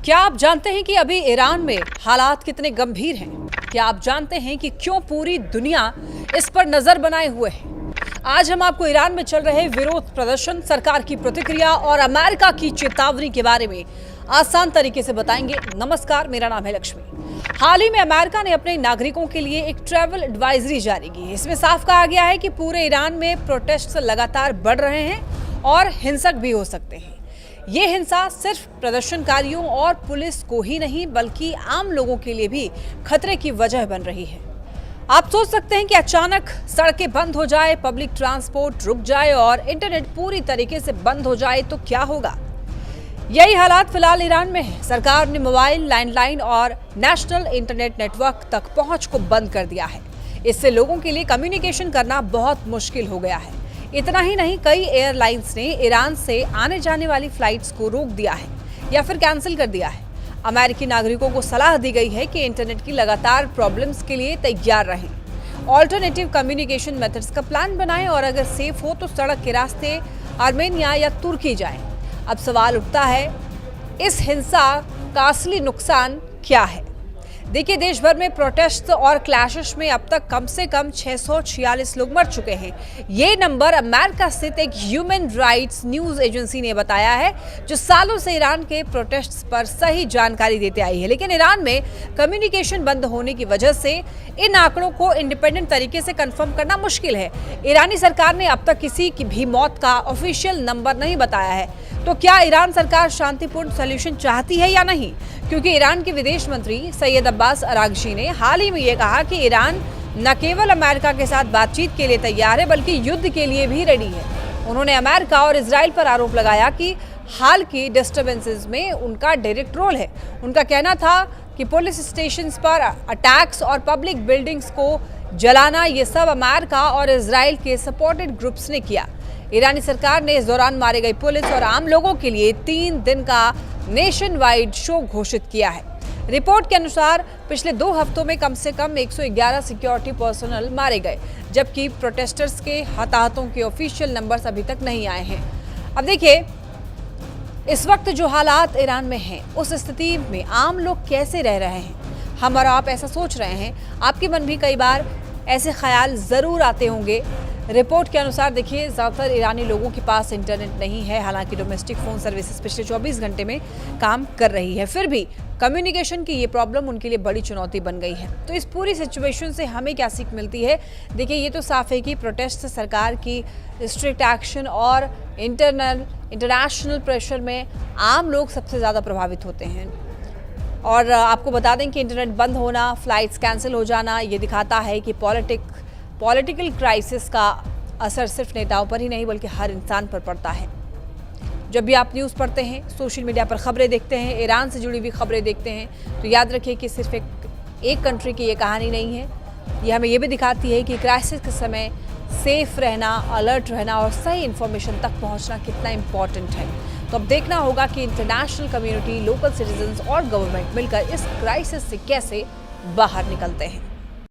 क्या आप जानते हैं कि अभी ईरान में हालात कितने गंभीर हैं? क्या आप जानते हैं कि क्यों पूरी दुनिया इस पर नजर बनाए हुए है? आज हम आपको ईरान में चल रहे विरोध प्रदर्शन, सरकार की प्रतिक्रिया और अमेरिका की चेतावनी के बारे में आसान तरीके से बताएंगे। नमस्कार, मेरा नाम है लक्ष्मी। हाल ही में अमेरिका ने अपने नागरिकों के लिए एक ट्रैवल एडवाइजरी जारी की है। इसमें साफ कहा गया है कि पूरे ईरान में प्रोटेस्ट लगातार बढ़ रहे हैं और हिंसक भी हो सकते हैं। ये हिंसा सिर्फ प्रदर्शनकारियों और पुलिस को ही नहीं बल्कि आम लोगों के लिए भी खतरे की वजह बन रही है। आप सोच सकते हैं कि अचानक सड़कें बंद हो जाए, पब्लिक ट्रांसपोर्ट रुक जाए और इंटरनेट पूरी तरीके से बंद हो जाए तो क्या होगा। यही हालात फिलहाल ईरान में है। सरकार ने मोबाइल, लैंडलाइन और नेशनल इंटरनेट नेटवर्क तक पहुंच को बंद कर दिया है। इससे लोगों के लिए कम्युनिकेशन करना बहुत मुश्किल हो गया है। इतना ही नहीं, कई एयरलाइंस ने ईरान से आने जाने वाली फ्लाइट्स को रोक दिया है या फिर कैंसिल कर दिया है। अमेरिकी नागरिकों को सलाह दी गई है कि इंटरनेट की लगातार प्रॉब्लम्स के लिए तैयार रहें, ऑल्टरनेटिव कम्युनिकेशन मेथड्स का प्लान बनाएं और अगर सेफ हो तो सड़क के रास्ते आर्मेनिया या तुर्की जाएं। अब सवाल उठता है, इस हिंसा का असली नुकसान क्या है? देखिए, देश भर में प्रोटेस्ट और क्लैशेस में अब तक कम से कम 646 लोग मर चुके हैं। ये नंबर अमेरिका स्थित एक ह्यूमन राइट्स न्यूज एजेंसी ने बताया है, जो सालों से ईरान के प्रोटेस्ट्स पर सही जानकारी देते आई है। लेकिन ईरान में कम्युनिकेशन बंद होने की वजह से इन आंकड़ों को इंडिपेंडेंट तरीके से कंफर्म करना मुश्किल है। ईरानी सरकार ने अब तक किसी की भी मौत का ऑफिशियल नंबर नहीं बताया है। तो क्या ईरान सरकार शांतिपूर्ण सॉल्यूशन चाहती है या नहीं? क्योंकि ईरान के विदेश मंत्री सैयद अब्बास अरागची ने हाल ही में ये कहा कि ईरान न केवल अमेरिका के साथ बातचीत के लिए तैयार है बल्कि युद्ध के लिए भी रेडी है। उन्होंने अमेरिका और इजराइल पर आरोप लगाया कि हाल की डिस्टर्बेंसेस में उनका डायरेक्ट रोल है। उनका कहना था कि पुलिस स्टेशंस पर अटैक्स और पब्लिक बिल्डिंग्स को जलाना, ये सब अमेरिका और इजराइल के सपोर्टेड ग्रुप्स ने किया। ईरानी सरकार ने इस दौरान मारे गए पुलिस और आम लोगों के लिए 3 दिन का नेशन वाइड शोक घोषित किया है। रिपोर्ट के अनुसार पिछले 2 हफ्तों में कम से कम 111 सिक्योरिटी पर्सनल मारे गए, जबकि प्रोटेस्टर्स के हताहतों के ऑफिशियल नंबर्स अभी तक नहीं आए हैं। अब देखिए, इस वक्त जो हालात ईरान में हैं, उस स्थिति में आम लोग कैसे रह रहे हैं? हम और आप ऐसा सोच रहे हैं, आपके मन भी कई बार ऐसे ख्याल ज़रूर आते होंगे। रिपोर्ट के अनुसार देखिए, ज़्यादातर ईरानी लोगों के पास इंटरनेट नहीं है। हालांकि डोमेस्टिक फ़ोन सर्विसेज पिछले 24 घंटे में काम कर रही है, फिर भी कम्युनिकेशन की ये प्रॉब्लम उनके लिए बड़ी चुनौती बन गई है। तो इस पूरी सिचुएशन से हमें क्या सीख मिलती है? देखिए, ये तो साफ है कि प्रोटेस्ट से सरकार की स्ट्रिक्ट एक्शन और इंटरनेशनल प्रेशर में आम लोग सबसे ज़्यादा प्रभावित होते हैं। और आपको बता दें कि इंटरनेट बंद होना, फ्लाइट्स कैंसिल हो जाना, ये दिखाता है कि पॉलिटिकल क्राइसिस का असर सिर्फ नेताओं पर ही नहीं बल्कि हर इंसान पर पड़ता है। जब भी आप न्यूज़ पढ़ते हैं, सोशल मीडिया पर खबरें देखते हैं, ईरान से जुड़ी हुई खबरें देखते हैं, तो याद रखिए कि सिर्फ एक कंट्री की ये कहानी नहीं है। ये हमें ये भी दिखाती है कि क्राइसिस के समय सेफ रहना, अलर्ट रहना और सही इन्फॉर्मेशन तक पहुँचना कितना इम्पॉर्टेंट है। तो अब देखना होगा कि इंटरनेशनल कम्युनिटी, लोकल सिटीजन्स और गवर्नमेंट मिलकर इस क्राइसिस से कैसे बाहर निकलते हैं।